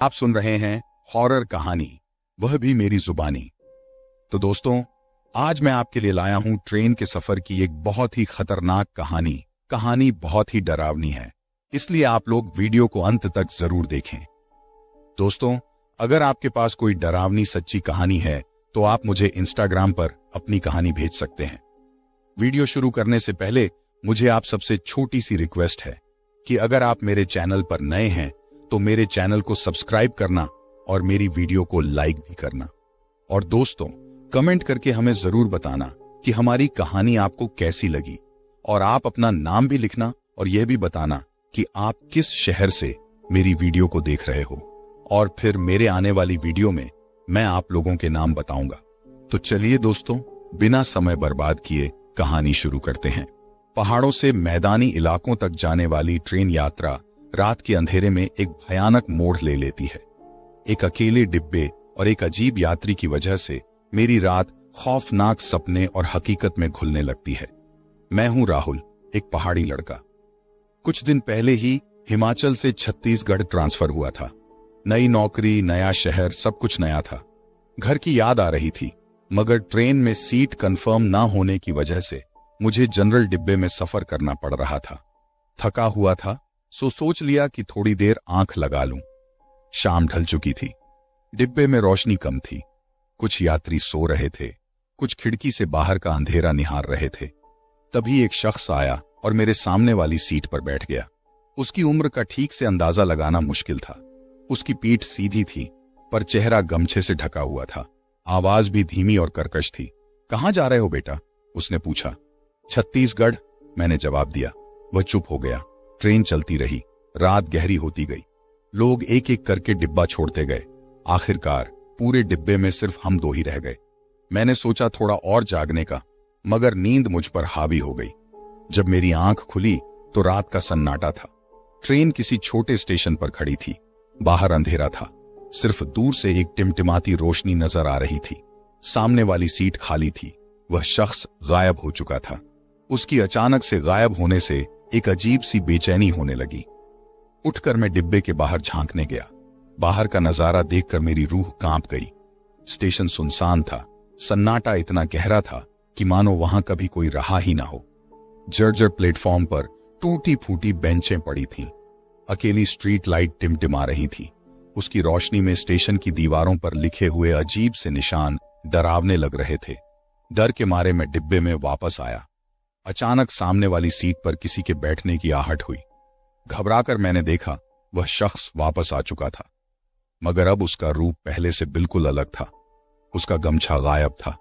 आप सुन रहे हैं हॉरर कहानी, वह भी मेरी जुबानी। तो दोस्तों, आज मैं आपके लिए लाया हूं ट्रेन के सफर की एक बहुत ही खतरनाक कहानी बहुत ही डरावनी है, इसलिए आप लोग वीडियो को अंत तक जरूर देखें। दोस्तों, अगर आपके पास कोई डरावनी सच्ची कहानी है तो आप मुझे इंस्टाग्राम पर अपनी कहानी भेज सकते हैं। वीडियो शुरू करने से पहले मुझे आप सबसे छोटी सी रिक्वेस्ट है कि अगर आप मेरे चैनल पर नए हैं तो मेरे चैनल को सब्सक्राइब करना और मेरी वीडियो को लाइक भी करना। और दोस्तों, कमेंट करके हमें जरूर बताना कि हमारी कहानी आपको कैसी लगी, और आप अपना नाम भी लिखना और यह भी बताना कि आप किस शहर से मेरी वीडियो को देख रहे हो, और फिर मेरे आने वाली वीडियो में मैं आप लोगों के नाम बताऊंगा। तो चलिए दोस्तों, बिना समय बर्बाद किए कहानी शुरू करते हैं। पहाड़ों से मैदानी इलाकों तक जाने वाली ट्रेन यात्रा रात के अंधेरे में एक भयानक मोड़ ले लेती है। एक अकेले डिब्बे और एक अजीब यात्री की वजह से मेरी रात खौफनाक सपने और हकीकत में घुलने लगती है। मैं हूं राहुल, एक पहाड़ी लड़का। कुछ दिन पहले ही हिमाचल से छत्तीसगढ़ ट्रांसफर हुआ था। नई नौकरी, नया शहर, सब कुछ नया था। घर की याद आ रही थी, मगर ट्रेन में सीट कंफर्म ना होने की वजह से मुझे जनरल डिब्बे में सफर करना पड़ रहा था। थका हुआ था, सो सोच लिया कि थोड़ी देर आंख लगा लूं। शाम ढल चुकी थी। डिब्बे में रोशनी कम थी। कुछ यात्री सो रहे थे, कुछ खिड़की से बाहर का अंधेरा निहार रहे थे। तभी एक शख्स आया और मेरे सामने वाली सीट पर बैठ गया। उसकी उम्र का ठीक से अंदाजा लगाना मुश्किल था। उसकी पीठ सीधी थी, पर चेहरा गमछे से ढका हुआ था। आवाज भी धीमी और कर्कश थी। कहाँ जा रहे हो बेटा? उसने पूछा। छत्तीसगढ़, मैंने जवाब दिया। वह चुप हो गया। ट्रेन चलती रही। रात गहरी होती गई। लोग एक एक करके डिब्बा छोड़ते गए। आखिरकार पूरे डिब्बे में सिर्फ हम दो ही रह गए। मैंने सोचा थोड़ा और जागने का, मगर नींद मुझ पर हावी हो गई। जब मेरी आंख खुली तो रात का सन्नाटा था। ट्रेन किसी छोटे स्टेशन पर खड़ी थी। बाहर अंधेरा था। सिर्फ दूर से एक टिमटिमाती रोशनी नजर आ रही थी। सामने वाली सीट खाली थी। वह शख्स गायब हो चुका था। उसकी अचानक से गायब होने से एक अजीब सी बेचैनी होने लगी। उठकर मैं डिब्बे के बाहर झांकने गया। बाहर का नजारा देखकर मेरी रूह कांप गई। स्टेशन सुनसान था। सन्नाटा इतना गहरा था कि मानो वहां कभी कोई रहा ही ना हो। जर्जर प्लेटफॉर्म पर टूटी फूटी बेंचें पड़ी थीं। अकेली स्ट्रीट लाइट टिमटिमा रही थी। उसकी रोशनी में स्टेशन की दीवारों पर लिखे हुए अजीब से निशान डरावने लग रहे थे। डर के मारे मैं डिब्बे में वापस आया। अचानक सामने वाली सीट पर किसी के बैठने की आहट हुई। घबराकर मैंने देखा, वह शख्स वापस आ चुका था, मगर अब उसका रूप पहले से बिल्कुल अलग था। उसका गमछा गायब था।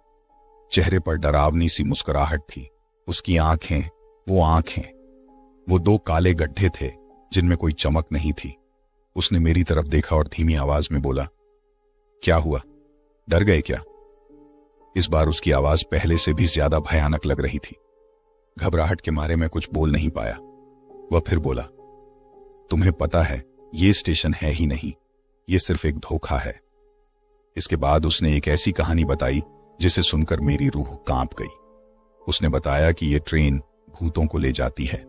चेहरे पर डरावनी सी मुस्कुराहट थी। उसकी आंखें, वो दो काले गड्ढे थे जिनमें कोई चमक नहीं थी। उसने मेरी तरफ देखा और धीमी आवाज में बोला, क्या हुआ? डर गए क्या? इस बार उसकी आवाज पहले से भी ज्यादा भयानक लग रही थी। घबराहट के मारे मैं कुछ बोल नहीं पाया। वह फिर बोला, तुम्हें पता है ये स्टेशन है ही नहीं, ये सिर्फ एक धोखा है। इसके बाद उसने एक ऐसी कहानी बताई जिसे सुनकर मेरी रूह कांप गई। उसने बताया कि ये ट्रेन भूतों को ले जाती है।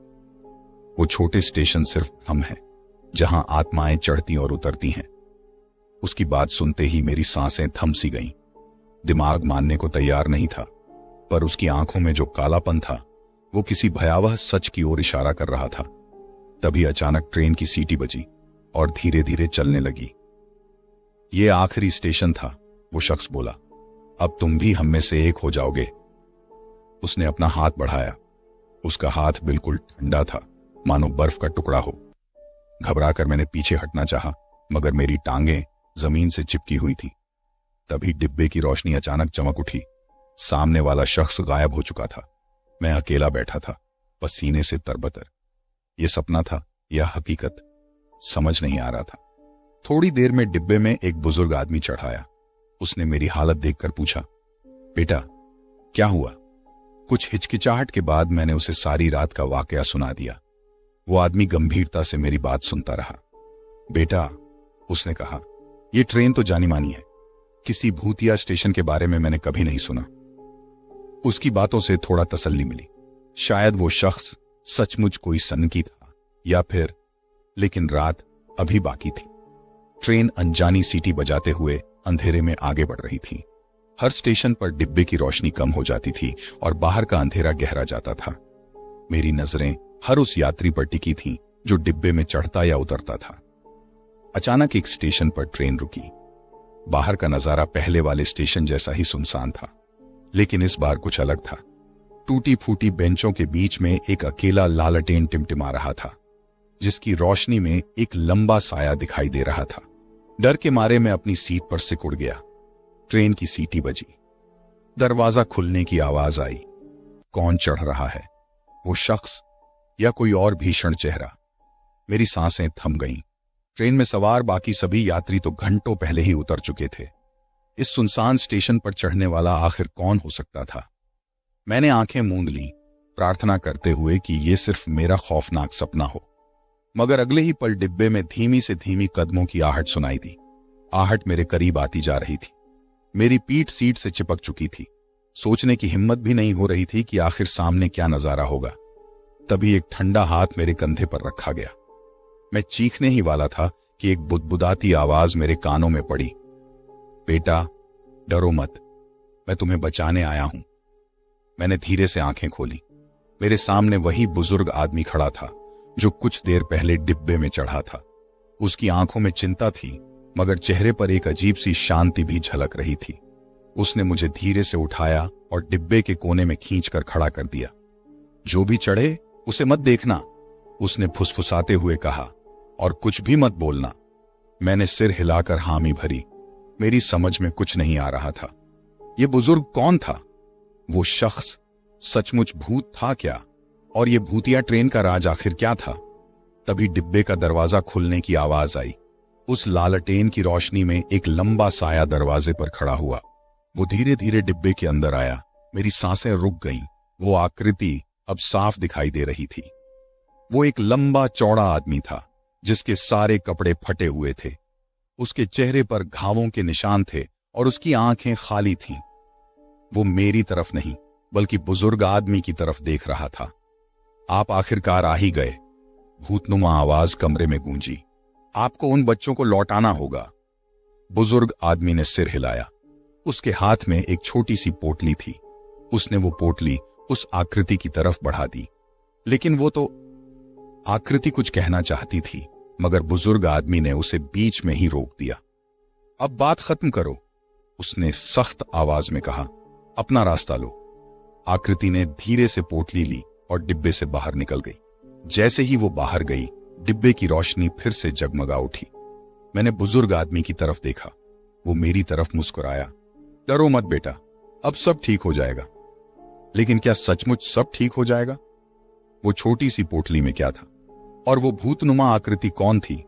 वो छोटे स्टेशन सिर्फ भ्रम है, जहां आत्माएं चढ़ती और उतरती हैं। उसकी बात सुनते ही मेरी सांसें थम सी गईं। दिमाग मानने को तैयार नहीं था, पर उसकी आंखों में जो कालापन था वो किसी भयावह सच की ओर इशारा कर रहा था। तभी अचानक ट्रेन की सीटी बजी और धीरे धीरे चलने लगी। ये आखिरी स्टेशन था, वो शख्स बोला। अब तुम भी हम में से एक हो जाओगे। उसने अपना हाथ बढ़ाया। उसका हाथ बिल्कुल ठंडा था, मानो बर्फ का टुकड़ा हो। घबराकर मैंने पीछे हटना चाहा, मगर मेरी टांगें जमीन से चिपकी हुई थी। तभी डिब्बे की रोशनी अचानक चमक उठी। सामने वाला शख्स गायब हो चुका था। मैं अकेला बैठा था, पसीने से तरबतर। यह सपना था या हकीकत, समझ नहीं आ रहा था। थोड़ी देर में डिब्बे में एक बुजुर्ग आदमी चढ़ाया। उसने मेरी हालत देखकर पूछा, बेटा क्या हुआ? कुछ हिचकिचाहट के बाद मैंने उसे सारी रात का वाकया सुना दिया। वो आदमी गंभीरता से मेरी बात सुनता रहा। बेटा, उसने कहा, यह ट्रेन तो जानी मानी है। किसी भूतिया स्टेशन के बारे में मैंने कभी नहीं सुना। उसकी बातों से थोड़ा तसल्ली मिली। शायद वो शख्स सचमुच कोई सनकी था, या फिर, लेकिन रात अभी बाकी थी। ट्रेन अनजानी सीटी बजाते हुए अंधेरे में आगे बढ़ रही थी। हर स्टेशन पर डिब्बे की रोशनी कम हो जाती थी और बाहर का अंधेरा गहरा जाता था। मेरी नजरें हर उस यात्री पर टिकी थीं जो डिब्बे में चढ़ता या उतरता था। अचानक एक स्टेशन पर ट्रेन रुकी। बाहर का नजारा पहले वाले स्टेशन जैसा ही सुनसान था, लेकिन इस बार कुछ अलग था। टूटी फूटी बेंचों के बीच में एक अकेला लालटेन टिमटिमा रहा था, जिसकी रोशनी में एक लंबा साया दिखाई दे रहा था। डर के मारे मैं अपनी सीट पर सिकुड़ गया। ट्रेन की सीटी बजी, दरवाजा खुलने की आवाज आई। कौन चढ़ रहा है? वो शख्स या कोई और भीषण चेहरा? मेरी सांसें थम गईं। ट्रेन में सवार बाकी सभी यात्री तो घंटों पहले ही उतर चुके थे। इस सुनसान स्टेशन पर चढ़ने वाला आखिर कौन हो सकता था? मैंने आंखें मूंद लीं, प्रार्थना करते हुए कि यह सिर्फ मेरा खौफनाक सपना हो। मगर अगले ही पल डिब्बे में धीमी से धीमी कदमों की आहट सुनाई दी। आहट मेरे करीब आती जा रही थी। मेरी पीठ सीट से चिपक चुकी थी। सोचने की हिम्मत भी नहीं हो रही थी कि आखिर सामने क्या नजारा होगा। तभी एक ठंडा हाथ मेरे कंधे पर रखा गया। मैं चीखने ही वाला था कि एक बुदबुदाती आवाज मेरे कानों में पड़ी। बेटा, डरो मत, मैं तुम्हें बचाने आया हूं। मैंने धीरे से आंखें खोली। मेरे सामने वही बुजुर्ग आदमी खड़ा था जो कुछ देर पहले डिब्बे में चढ़ा था। उसकी आंखों में चिंता थी, मगर चेहरे पर एक अजीब सी शांति भी झलक रही थी। उसने मुझे धीरे से उठाया और डिब्बे के कोने में खींचकर खड़ा कर दिया। जो भी चढ़े उसे मत देखना, उसने फुसफुसाते हुए कहा, और कुछ भी मत बोलना। मैंने सिर हिलाकर हामी भरी। मेरी समझ में कुछ नहीं आ रहा था। यह बुजुर्ग कौन था? वो शख्स सचमुच भूत था क्या? और ये भूतिया ट्रेन का राज आखिर क्या था? तभी डिब्बे का दरवाजा खुलने की आवाज आई। उस लालटेन की रोशनी में एक लंबा साया दरवाजे पर खड़ा हुआ। वो धीरे धीरे डिब्बे के अंदर आया। मेरी सांसें रुक गईं। वो आकृति अब साफ दिखाई दे रही थी। वो एक लंबा चौड़ा आदमी था, जिसके सारे कपड़े फटे हुए थे। उसके चेहरे पर घावों के निशान थे और उसकी आंखें खाली थीं। वो मेरी तरफ नहीं, बल्कि बुजुर्ग आदमी की तरफ देख रहा था। आप आखिरकार आ ही गए, भूतनुमा आवाज कमरे में गूंजी। आपको उन बच्चों को लौटाना होगा। बुजुर्ग आदमी ने सिर हिलाया। उसके हाथ में एक छोटी सी पोटली थी। उसने वो पोटली उस आकृति की तरफ बढ़ा दी, लेकिन वो तो आकृति कुछ कहना चाहती थी, मगर बुजुर्ग आदमी ने उसे बीच में ही रोक दिया। अब बात खत्म करो, उसने सख्त आवाज में कहा। अपना रास्ता लो। आकृति ने धीरे से पोटली ली और डिब्बे से बाहर निकल गई। जैसे ही वो बाहर गई, डिब्बे की रोशनी फिर से जगमगा उठी। मैंने बुजुर्ग आदमी की तरफ देखा। वो मेरी तरफ मुस्कुराया। डरो मत बेटा, अब सब ठीक हो जाएगा। लेकिन क्या सचमुच सब ठीक हो जाएगा? वो छोटी सी पोटली में क्या था? और वो भूतनुमा आकृति कौन थी?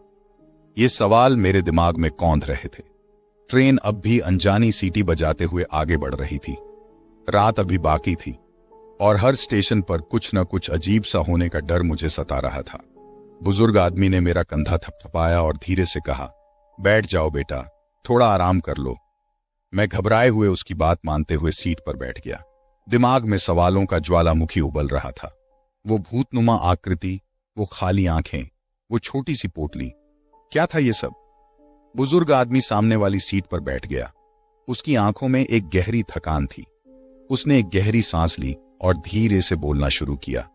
ये सवाल मेरे दिमाग में कौंध रहे थे। ट्रेन अब भी अनजानी सीटी बजाते हुए आगे बढ़ रही थी। रात अभी बाकी थी और हर स्टेशन पर कुछ न कुछ अजीब सा होने का डर मुझे सता रहा था। बुजुर्ग आदमी ने मेरा कंधा थपथपाया और धीरे से कहा, बैठ जाओ बेटा, थोड़ा आराम कर लो। मैं घबराए हुए उसकी बात मानते हुए सीट पर बैठ गया। दिमाग में सवालों का ज्वालामुखी उबल रहा था। वो भूतनुमा आकृति, वो खाली आंखें, वो छोटी सी पोटली, क्या था ये सब? बुजुर्ग आदमी सामने वाली सीट पर बैठ गया। उसकी आंखों में एक गहरी थकान थी। उसने एक गहरी सांस ली और धीरे से बोलना शुरू किया।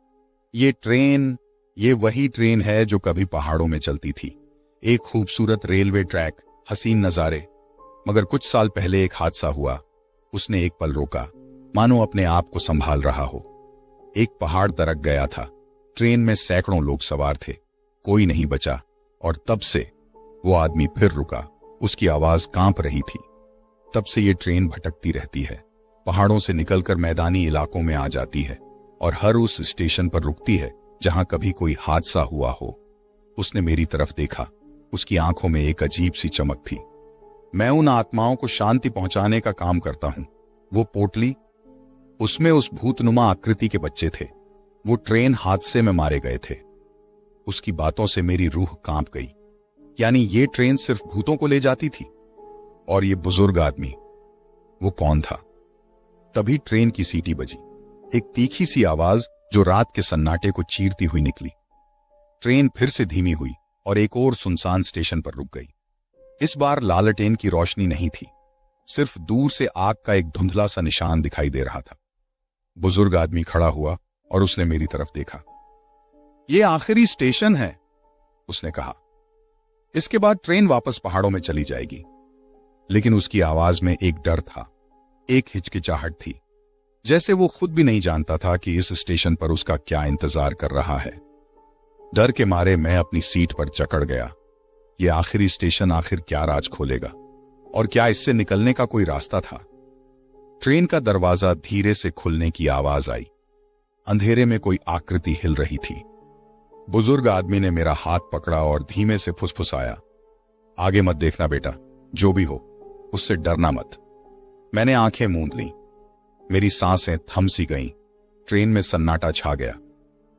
ये वही ट्रेन है जो कभी पहाड़ों में चलती थी। एक खूबसूरत रेलवे ट्रैक, हसीन नजारे। मगर कुछ साल पहले एक हादसा हुआ। उसने एक पल रोका, मानो अपने आप को संभाल रहा हो। एक पहाड़ दरक गया था। ट्रेन में सैकड़ों लोग सवार थे, कोई नहीं बचा। और तब से वो आदमी फिर रुका। उसकी आवाज कांप रही थी। तब से ये ट्रेन भटकती रहती है, पहाड़ों से निकलकर मैदानी इलाकों में आ जाती है और हर उस स्टेशन पर रुकती है जहां कभी कोई हादसा हुआ हो। उसने मेरी तरफ देखा। उसकी आंखों में एक अजीब सी चमक थी। मैं उन आत्माओं को शांति पहुंचाने का काम करता हूं। वो पोटली, उसमें उस भूतनुमा आकृति के बच्चे थे। वो ट्रेन हादसे में मारे गए थे। उसकी बातों से मेरी रूह कांप गई। यानी ये ट्रेन सिर्फ भूतों को ले जाती थी? और ये बुजुर्ग आदमी, वो कौन था? तभी ट्रेन की सीटी बजी। एक तीखी सी आवाज जो रात के सन्नाटे को चीरती हुई निकली। ट्रेन फिर से धीमी हुई और एक और सुनसान स्टेशन पर रुक गई। इस बार लालटेन की रोशनी नहीं थी, सिर्फ दूर से आग का एक धुंधला सा निशान दिखाई दे रहा था। बुजुर्ग आदमी खड़ा हुआ और उसने मेरी तरफ देखा। ये आखिरी स्टेशन है, उसने कहा। इसके बाद ट्रेन वापस पहाड़ों में चली जाएगी। लेकिन उसकी आवाज में एक डर था, एक हिचकिचाहट थी, जैसे वो खुद भी नहीं जानता था कि इस स्टेशन पर उसका क्या इंतजार कर रहा है। डर के मारे मैं अपनी सीट पर जकड़ गया। ये आखिरी स्टेशन आखिर क्या राज खोलेगा, और क्या इससे निकलने का कोई रास्ता था? ट्रेन का दरवाजा धीरे से खुलने की आवाज आई। अंधेरे में कोई आकृति हिल रही थी। बुजुर्ग आदमी ने मेरा हाथ पकड़ा और धीमे से फुसफुसाया, आगे मत देखना बेटा, जो भी हो उससे डरना मत। मैंने आंखें मूंद लीं। मेरी सांसें थम सी गईं। ट्रेन में सन्नाटा छा गया।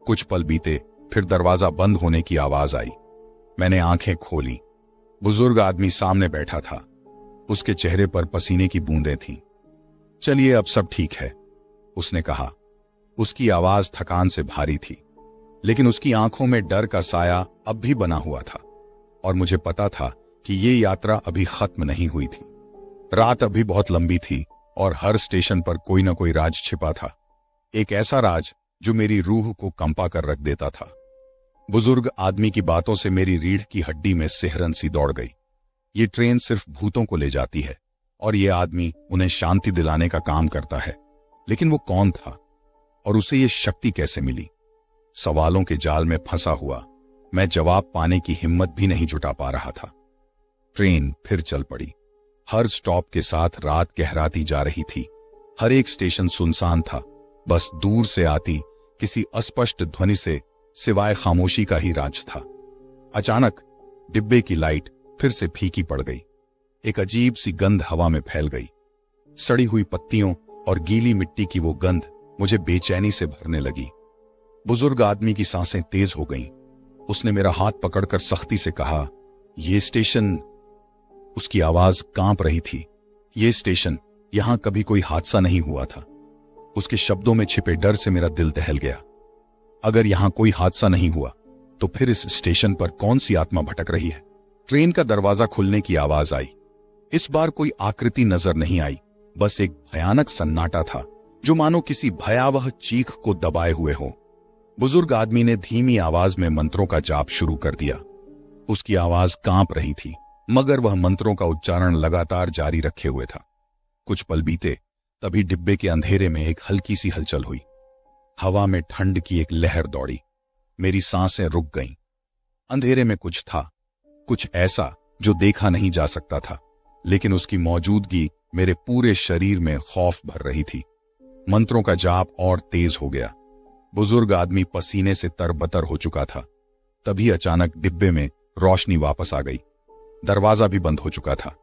कुछ पल बीते, फिर दरवाजा बंद होने की आवाज आई। मैंने आंखें खोली। बुजुर्ग आदमी सामने बैठा था। उसके चेहरे पर पसीने की बूंदें थीं। चलिए अब सब ठीक है, उसने कहा। उसकी आवाज थकान से भारी थी, लेकिन उसकी आंखों में डर का साया अब भी बना हुआ था। और मुझे पता था कि ये यात्रा अभी खत्म नहीं हुई थी। रात अभी बहुत लंबी थी और हर स्टेशन पर कोई ना कोई राज छिपा था। एक ऐसा राज जो मेरी रूह को कंपा कर रख देता था। बुजुर्ग आदमी की बातों से मेरी रीढ़ की हड्डी में सिहरन सी दौड़ गई। ये ट्रेन सिर्फ भूतों को ले जाती है और ये आदमी उन्हें शांति दिलाने का काम करता है। लेकिन वो कौन था और उसे ये शक्ति कैसे मिली? सवालों के जाल में फंसा हुआ मैं जवाब पाने की हिम्मत भी नहीं जुटा पा रहा था। ट्रेन फिर चल पड़ी। हर स्टॉप के साथ रात गहराती जा रही थी। हर एक स्टेशन सुनसान था। बस दूर से आती किसी अस्पष्ट ध्वनि से सिवाय खामोशी का ही राज था। अचानक डिब्बे की लाइट फिर से फीकी पड़ गई। एक अजीब सी गंध हवा में फैल गई। सड़ी हुई पत्तियों और गीली मिट्टी की वो गंध मुझे बेचैनी से भरने लगी। बुजुर्ग आदमी की सांसें तेज हो गईं। उसने मेरा हाथ पकड़कर सख्ती से कहा, ये स्टेशन। उसकी आवाज कांप रही थी। ये स्टेशन, यहां कभी कोई हादसा नहीं हुआ था। उसके शब्दों में छिपे डर से मेरा दिल दहल गया। अगर यहां कोई हादसा नहीं हुआ तो फिर इस स्टेशन पर कौन सी आत्मा भटक रही है? ट्रेन का दरवाजा खुलने की आवाज आई। इस बार कोई आकृति नजर नहीं आई, बस एक भयानक सन्नाटा था जो मानो किसी भयावह चीख को दबाए हुए हो। बुजुर्ग आदमी ने धीमी आवाज में मंत्रों का जाप शुरू कर दिया। उसकी आवाज कांप रही थी, मगर वह मंत्रों का उच्चारण लगातार जारी रखे हुए था। कुछ पल बीते, तभी डिब्बे के अंधेरे में एक हल्की सी हलचल हुई। हवा में ठंड की एक लहर दौड़ी। मेरी सांसें रुक गईं। अंधेरे में कुछ था, कुछ ऐसा जो देखा नहीं जा सकता था, लेकिन उसकी मौजूदगी मेरे पूरे शरीर में खौफ भर रही थी। मंत्रों का जाप और तेज हो गया। बुजुर्ग आदमी पसीने से तरबतर हो चुका था। तभी अचानक डिब्बे में रोशनी वापस आ गई। दरवाजा भी बंद हो चुका था।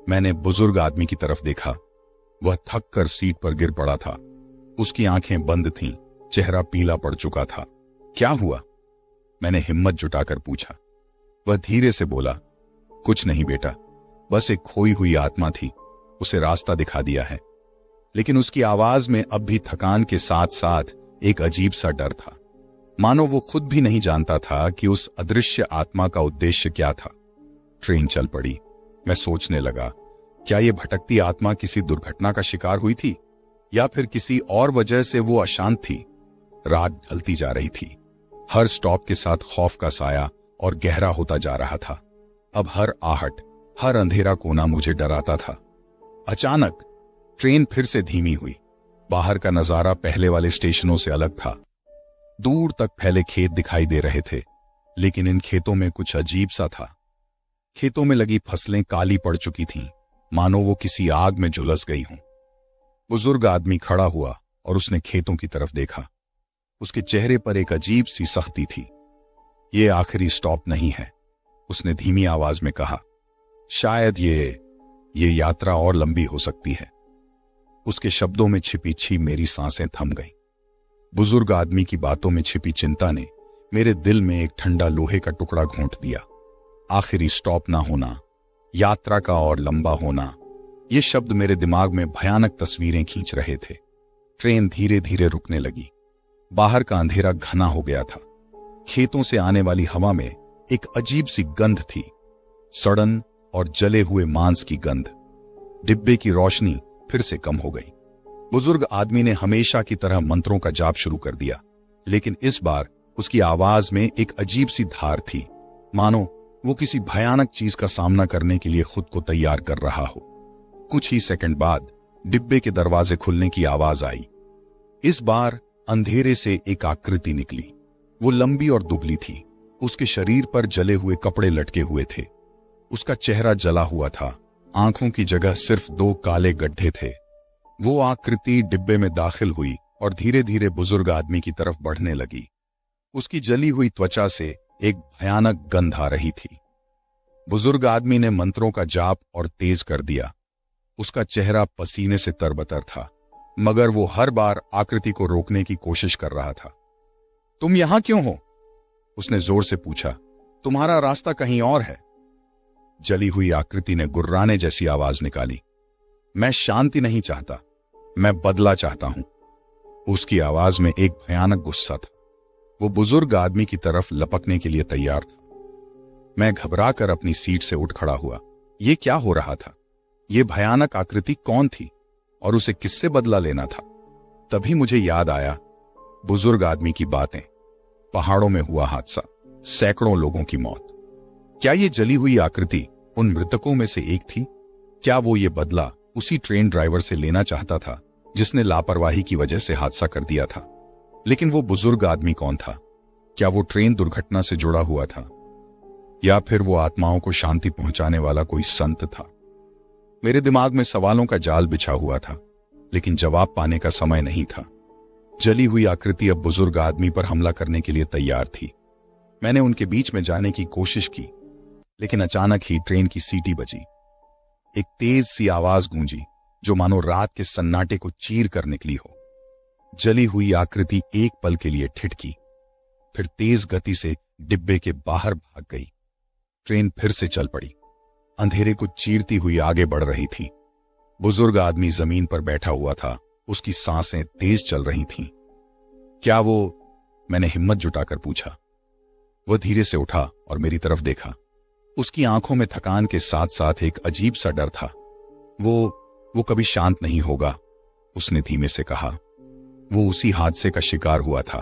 मैंने बुजुर्ग आदमी की तरफ देखा। वह थक कर सीट पर गिर पड़ा था। उसकी आंखें बंद थीं, चेहरा पीला पड़ चुका था। क्या हुआ? मैंने हिम्मत जुटाकर पूछा। वह धीरे से बोला, कुछ नहीं बेटा, बस एक खोई हुई आत्मा थी, उसे रास्ता दिखा दिया है। लेकिन उसकी आवाज में अब भी थकान के साथ साथ एक अजीब सा डर था, मानो वो खुद भी नहीं जानता था कि उस अदृश्य आत्मा का उद्देश्य क्या था। ट्रेन चल पड़ी। मैं सोचने लगा, क्या ये भटकती आत्मा किसी दुर्घटना का शिकार हुई थी या फिर किसी और वजह से वो अशांत थी? रात ढलती जा रही थी। हर स्टॉप के साथ खौफ का साया और गहरा होता जा रहा था। अब हर आहट, हर अंधेरा कोना मुझे डराता था। अचानक ट्रेन फिर से धीमी हुई। बाहर का नजारा पहले वाले स्टेशनों से अलग था। दूर तक फैले खेत दिखाई दे रहे थे, लेकिन इन खेतों में कुछ अजीब सा था। खेतों में लगी फसलें काली पड़ चुकी थीं, मानो वो किसी आग में झुलस गई हों। बुजुर्ग आदमी खड़ा हुआ और उसने खेतों की तरफ देखा। उसके चेहरे पर एक अजीब सी सख्ती थी। ये आखिरी स्टॉप नहीं है, उसने धीमी आवाज में कहा। शायद ये यात्रा और लंबी हो सकती है। उसके शब्दों में छिपी छी मेरी सांसें थम गईं। बुजुर्ग आदमी की बातों में छिपी चिंता ने मेरे दिल में एक ठंडा लोहे का टुकड़ा घोंट दिया। आखिरी स्टॉप ना होना, यात्रा का और लंबा होना, ये शब्द मेरे दिमाग में भयानक तस्वीरें खींच रहे थे। ट्रेन धीरे धीरे रुकने लगी। बाहर का अंधेरा घना हो गया था। खेतों से आने वाली हवा में एक अजीब सी गंध थी, सड़न और जले हुए मांस की गंध। डिब्बे की रोशनी फिर से कम हो गई। बुजुर्ग आदमी ने हमेशा की तरह मंत्रों का जाप शुरू कर दिया, लेकिन इस बार उसकी आवाज में एक अजीब सी धार थी, मानो वो किसी भयानक चीज का सामना करने के लिए खुद को तैयार कर रहा हो। कुछ ही सेकंड बाद डिब्बे के दरवाजे खुलने की आवाज आई। इस बार अंधेरे से एक आकृति निकली। वो लंबी और दुबली थी। उसके शरीर पर जले हुए कपड़े लटके हुए थे। उसका चेहरा जला हुआ था। आंखों की जगह सिर्फ 2 काले गड्ढे थे। वो आकृति डिब्बे में दाखिल हुई और धीरे धीरे बुजुर्ग आदमी की तरफ बढ़ने लगी। उसकी जली हुई त्वचा से एक भयानक गंध आ रही थी। बुजुर्ग आदमी ने मंत्रों का जाप और तेज कर दिया। उसका चेहरा पसीने से तरबतर था, मगर वो हर बार आकृति को रोकने की कोशिश कर रहा था। तुम यहां क्यों हो? उसने जोर से पूछा। तुम्हारा रास्ता कहीं और है। जली हुई आकृति ने गुर्राने जैसी आवाज निकाली। मैं शांति नहीं चाहता, मैं बदला चाहता हूं। उसकी आवाज में एक भयानक गुस्सा था। वो बुजुर्ग आदमी की तरफ लपकने के लिए तैयार था। मैं घबराकर अपनी सीट से उठ खड़ा हुआ। ये क्या हो रहा था? ये भयानक आकृति कौन थी और उसे किससे बदला लेना था? तभी मुझे याद आया बुजुर्ग आदमी की बातें, पहाड़ों में हुआ हादसा, सैकड़ों लोगों की मौत। क्या ये जली हुई आकृति उन मृतकों में से एक थी? क्या वो ये बदला उसी ट्रेन ड्राइवर से लेना चाहता था जिसने लापरवाही की वजह से हादसा कर दिया था? लेकिन वो बुजुर्ग आदमी कौन था? क्या वो ट्रेन दुर्घटना से जुड़ा हुआ था, या फिर वो आत्माओं को शांति पहुंचाने वाला कोई संत था? मेरे दिमाग में सवालों का जाल बिछा हुआ था, लेकिन जवाब पाने का समय नहीं था। जली हुई आकृति अब बुजुर्ग आदमी पर हमला करने के लिए तैयार थी। मैंने उनके बीच में जाने की कोशिश की, लेकिन अचानक ही ट्रेन की सीटी बजी। एक तेज सी आवाज गूंजी जो मानो रात के सन्नाटे को चीर कर निकली हो। जली हुई आकृति एक पल के लिए ठिठकी, फिर तेज गति से डिब्बे के बाहर भाग गई। ट्रेन फिर से चल पड़ी, अंधेरे को चीरती हुई आगे बढ़ रही थी। बुजुर्ग आदमी जमीन पर बैठा हुआ था। उसकी सांसें तेज चल रही थीं। क्या वो? मैंने हिम्मत जुटाकर पूछा। वह धीरे से उठा और मेरी तरफ देखा। उसकी आंखों में थकान के साथ साथ एक अजीब सा डर था। वो कभी शांत नहीं होगा, उसने धीमे से कहा। वो उसी हादसे का शिकार हुआ था।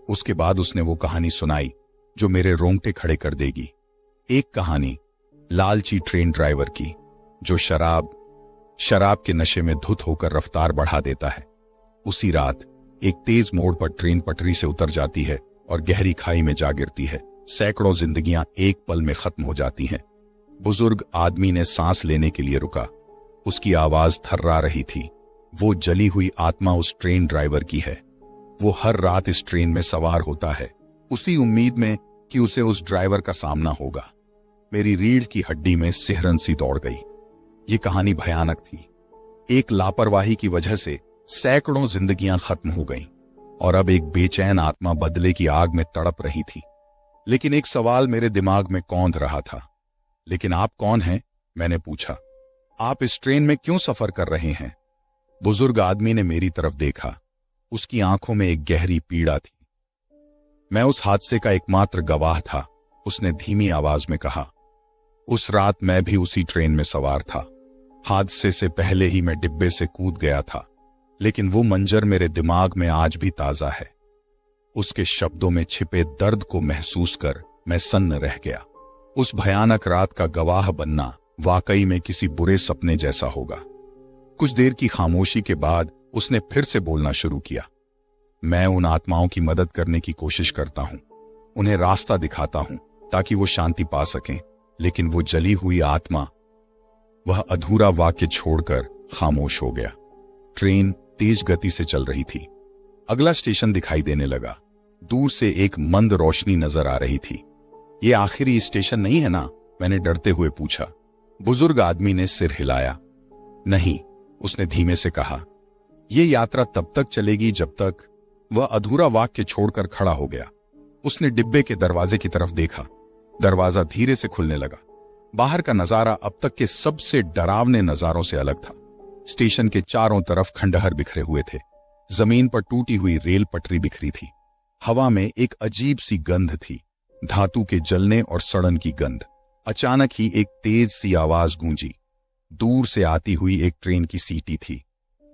उसके बाद उसने वो कहानी सुनाई जो मेरे रोंगटे खड़े कर देगी। एक कहानी लालची ट्रेन ड्राइवर की, जो शराब के नशे में धुत होकर रफ्तार बढ़ा देता है। उसी रात एक तेज मोड़ पर ट्रेन पटरी से उतर जाती है और गहरी खाई में जा गिरती है। सैकड़ों जिंदगियां एक पल में खत्म हो जाती हैं। बुजुर्ग आदमी ने सांस लेने के लिए रुका। उसकी आवाज थर्रा रही थी। वो जली हुई आत्मा उस ट्रेन ड्राइवर की है। वो हर रात इस ट्रेन में सवार होता है, उसी उम्मीद में कि उसे उस ड्राइवर का सामना होगा। मेरी रीढ़ की हड्डी में सिहरन सी दौड़ गई। ये कहानी भयानक थी। एक लापरवाही की वजह से सैकड़ों जिंदगियां खत्म हो गईं और अब एक बेचैन आत्मा बदले की आग में तड़प रही थी। लेकिन एक सवाल मेरे दिमाग में कौंध रहा था। लेकिन आप कौन हैं? मैंने पूछा। आप इस ट्रेन में क्यों सफर कर रहे हैं? बुजुर्ग आदमी ने मेरी तरफ देखा। उसकी आंखों में एक गहरी पीड़ा थी। मैं उस हादसे का एकमात्र गवाह था, उसने धीमी आवाज में कहा। उस रात मैं भी उसी ट्रेन में सवार था। हादसे से पहले ही मैं डिब्बे से कूद गया था, लेकिन वो मंजर मेरे दिमाग में आज भी ताजा है। उसके शब्दों में छिपे दर्द को महसूस कर मैं सन्न रह गया। उस भयानक रात का गवाह बनना वाकई में किसी बुरे सपने जैसा होगा। कुछ देर की खामोशी के बाद उसने फिर से बोलना शुरू किया। मैं उन आत्माओं की मदद करने की कोशिश करता हूं, उन्हें रास्ता दिखाता हूं ताकि वो शांति पा सकें, लेकिन वो जली हुई आत्मा, वह अधूरा वाक्य छोड़कर खामोश हो गया। ट्रेन तेज गति से चल रही थी। अगला स्टेशन दिखाई देने लगा। दूर से एक मंद रोशनी नजर आ रही थी। ये आखिरी स्टेशन नहीं है ना? मैंने डरते हुए पूछा। बुजुर्ग आदमी ने सिर हिलाया। नहीं, उसने धीमे से कहा। ये यात्रा तब तक चलेगी जब तक। वह अधूरा वाक्य छोड़कर खड़ा हो गया। उसने डिब्बे के दरवाजे की तरफ देखा। दरवाजा धीरे से खुलने लगा। बाहर का नजारा अब तक के सबसे डरावने नजारों से अलग था। स्टेशन के चारों तरफ खंडहर बिखरे हुए थे। जमीन पर टूटी हुई रेल पटरी बिखरी थी। हवा में एक अजीब सी गंध थी, धातु के जलने और सड़न की गंध। अचानक ही एक तेज सी आवाज गूंजी। दूर से आती हुई एक ट्रेन की सीटी थी,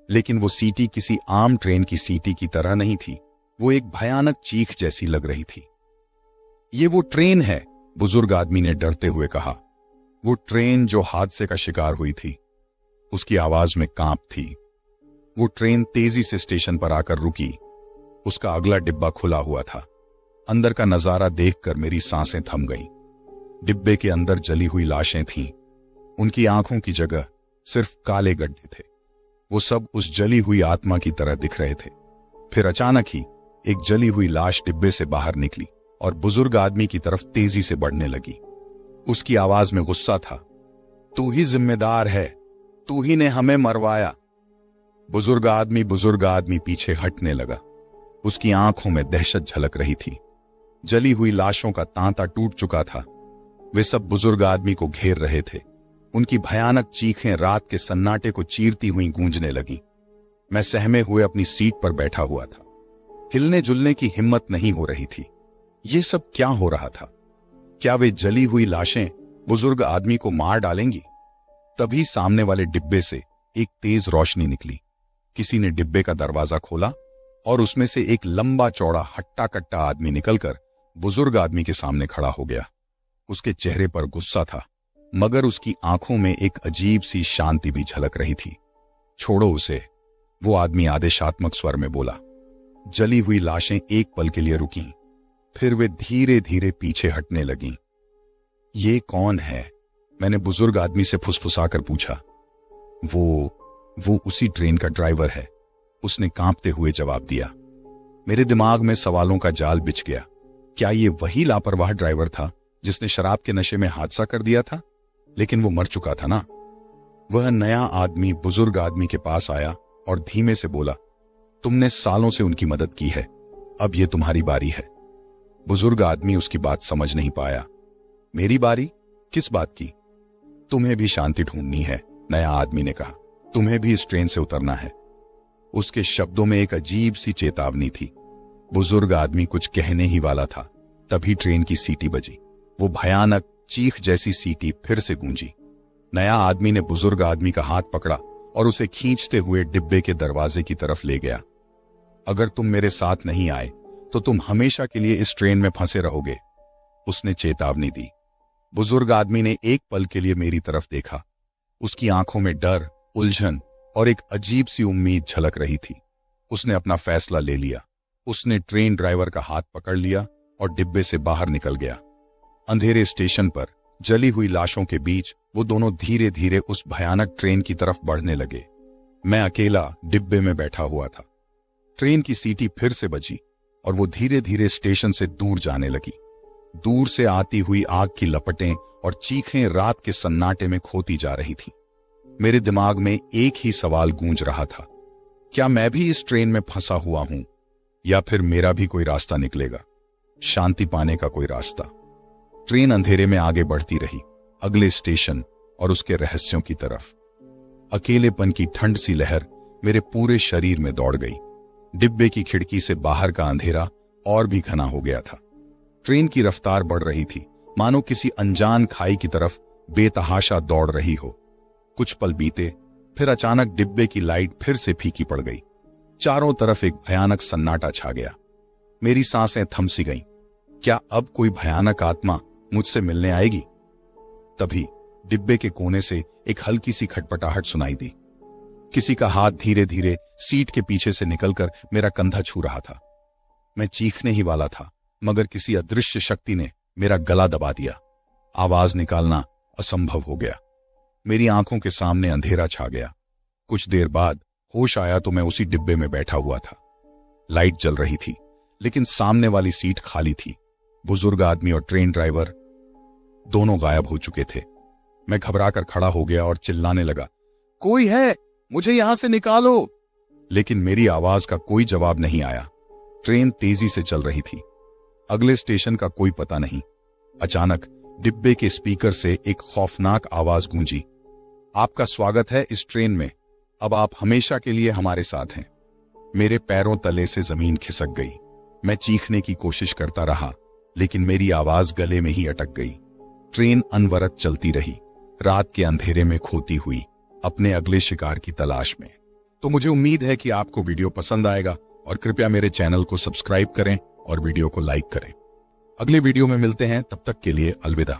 लेकिन वो सीटी किसी आम ट्रेन की सीटी की तरह नहीं थी। वो एक भयानक चीख जैसी लग रही थी। ये वो ट्रेन है, बुजुर्ग आदमी ने डरते हुए कहा। वो ट्रेन जो हादसे का शिकार हुई थी। उसकी आवाज में कांप थी। वो ट्रेन तेजी से स्टेशन पर आकर रुकी। उसका अगला डिब्बा खुला हुआ था। अंदर का नजारा देखकर मेरी सांसें थम गईं। डिब्बे के अंदर जली हुई लाशें थीं। उनकी आंखों की जगह सिर्फ काले गड्ढे थे। वो सब उस जली हुई आत्मा की तरह दिख रहे थे। फिर अचानक ही एक जली हुई लाश डिब्बे से बाहर निकली और बुजुर्ग आदमी की तरफ तेजी से बढ़ने लगी। उसकी आवाज में गुस्सा था। तू ही जिम्मेदार है, तू ही ने हमें मरवाया। बुजुर्ग आदमी पीछे हटने लगा। उसकी आंखों में दहशत झलक रही थी। जली हुई लाशों का तांता टूट चुका था। वे सब बुजुर्ग आदमी को घेर रहे थे। उनकी भयानक चीखें रात के सन्नाटे को चीरती हुई गूंजने लगी। मैं सहमे हुए अपनी सीट पर बैठा हुआ था। हिलने जुलने की हिम्मत नहीं हो रही थी। ये सब क्या हो रहा था? क्या वे जली हुई लाशें बुजुर्ग आदमी को मार डालेंगी? तभी सामने वाले डिब्बे से एक तेज रोशनी निकली। किसी ने डिब्बे का दरवाजा खोला और उसमें से एक लंबा चौड़ा हट्टा कट्टा आदमी निकलकर बुजुर्ग आदमी के सामने खड़ा हो गया। उसके चेहरे पर गुस्सा था, मगर उसकी आंखों में एक अजीब सी शांति भी झलक रही थी। छोड़ो उसे, वो आदमी आदेशात्मक स्वर में बोला। जली हुई लाशें एक पल के लिए रुकीं, फिर वे धीरे धीरे पीछे हटने लगीं। ये कौन है? मैंने बुजुर्ग आदमी से फुसफुसाकर पूछा। वो उसी ट्रेन का ड्राइवर है, उसने कांपते हुए जवाब दिया। मेरे दिमाग में सवालों का जाल बिछ गया। क्या ये वही लापरवाह ड्राइवर था जिसने शराब के नशे में हादसा कर दिया था? लेकिन वो मर चुका था ना। वह नया आदमी बुजुर्ग आदमी के पास आया और धीमे से बोला, तुमने सालों से उनकी मदद की है, अब ये तुम्हारी बारी है। बुजुर्ग आदमी उसकी बात समझ नहीं पाया। मेरी बारी? किस बात की? तुम्हें भी शांति ढूंढनी है, नया आदमी ने कहा। तुम्हें भी इस ट्रेन से उतरना है। उसके शब्दों में एक अजीब सी चेतावनी थी। बुजुर्ग आदमी कुछ कहने ही वाला था, तभी ट्रेन की सीटी बजी। वो भयानक चीख जैसी सीटी फिर से गूंजी। नया आदमी ने बुजुर्ग आदमी का हाथ पकड़ा और उसे खींचते हुए डिब्बे के दरवाजे की तरफ ले गया। अगर तुम मेरे साथ नहीं आए तो तुम हमेशा के लिए इस ट्रेन में फंसे रहोगे, उसने चेतावनी दी। बुजुर्ग आदमी ने एक पल के लिए मेरी तरफ देखा। उसकी आंखों में डर, उलझन और एक अजीब सी उम्मीद झलक रही थी। उसने अपना फैसला ले लिया। उसने ट्रेन ड्राइवर का हाथ पकड़ लिया और डिब्बे से बाहर निकल गया। अंधेरे स्टेशन पर जली हुई लाशों के बीच वो दोनों धीरे धीरे उस भयानक ट्रेन की तरफ बढ़ने लगे। मैं अकेला डिब्बे में बैठा हुआ था। ट्रेन की सीटी फिर से बजी और वो धीरे धीरे स्टेशन से दूर जाने लगी। दूर से आती हुई आग की लपटें और चीखें रात के सन्नाटे में खोती जा रही थीं। मेरे दिमाग में एक ही सवाल गूंज रहा था, क्या मैं भी इस ट्रेन में फंसा हुआ हूं, या फिर मेरा भी कोई रास्ता निकलेगा, शांति पाने का कोई रास्ता। ट्रेन अंधेरे में आगे बढ़ती रही, अगले स्टेशन और उसके रहस्यों की तरफ। अकेलेपन की ठंड सी लहर मेरे पूरे शरीर में दौड़ गई। डिब्बे की खिड़की से बाहर का अंधेरा और भी घना हो गया था। ट्रेन की रफ्तार बढ़ रही थी, मानो किसी अनजान खाई की तरफ बेतहाशा दौड़ रही हो। कुछ पल बीते, फिर अचानक डिब्बे की लाइट फिर से फीकी पड़ गई। चारों तरफ एक भयानक सन्नाटा छा गया। मेरी सांसें थम सी गईं। क्या अब कोई भयानक आत्मा मुझसे मिलने आएगी? तभी डिब्बे के कोने से एक हल्की सी खटपटाहट सुनाई दी। किसी का हाथ धीरे धीरे सीट के पीछे से निकलकर मेरा कंधा छू रहा था। मैं चीखने ही वाला था, मगर किसी अदृश्य शक्ति ने मेरा गला दबा दिया। आवाज निकालना असंभव हो गया। मेरी आंखों के सामने अंधेरा छा गया। कुछ देर बाद होश आया तो मैं उसी डिब्बे में बैठा हुआ था। लाइट जल रही थी, लेकिन सामने वाली सीट खाली थी। बुजुर्ग आदमी और ट्रेन ड्राइवर दोनों गायब हो चुके थे। मैं घबराकर खड़ा हो गया और चिल्लाने लगा, कोई है, मुझे यहां से निकालो। लेकिन मेरी आवाज का कोई जवाब नहीं आया। ट्रेन तेजी से चल रही थी। अगले स्टेशन का कोई पता नहीं। अचानक डिब्बे के स्पीकर से एक खौफनाक आवाज गूंजी, आपका स्वागत है इस ट्रेन में, अब आप हमेशा के लिए हमारे साथ हैं। मेरे पैरों तले से जमीन खिसक गई। मैं चीखने की कोशिश करता रहा, लेकिन मेरी आवाज गले में ही अटक गई। ट्रेन अनवरत चलती रही, रात के अंधेरे में खोती हुई, अपने अगले शिकार की तलाश में। तो मुझे उम्मीद है कि आपको वीडियो पसंद आएगा और कृपया मेरे चैनल को सब्सक्राइब करें और वीडियो को लाइक करें। अगले वीडियो में मिलते हैं, तब तक के लिए अलविदा।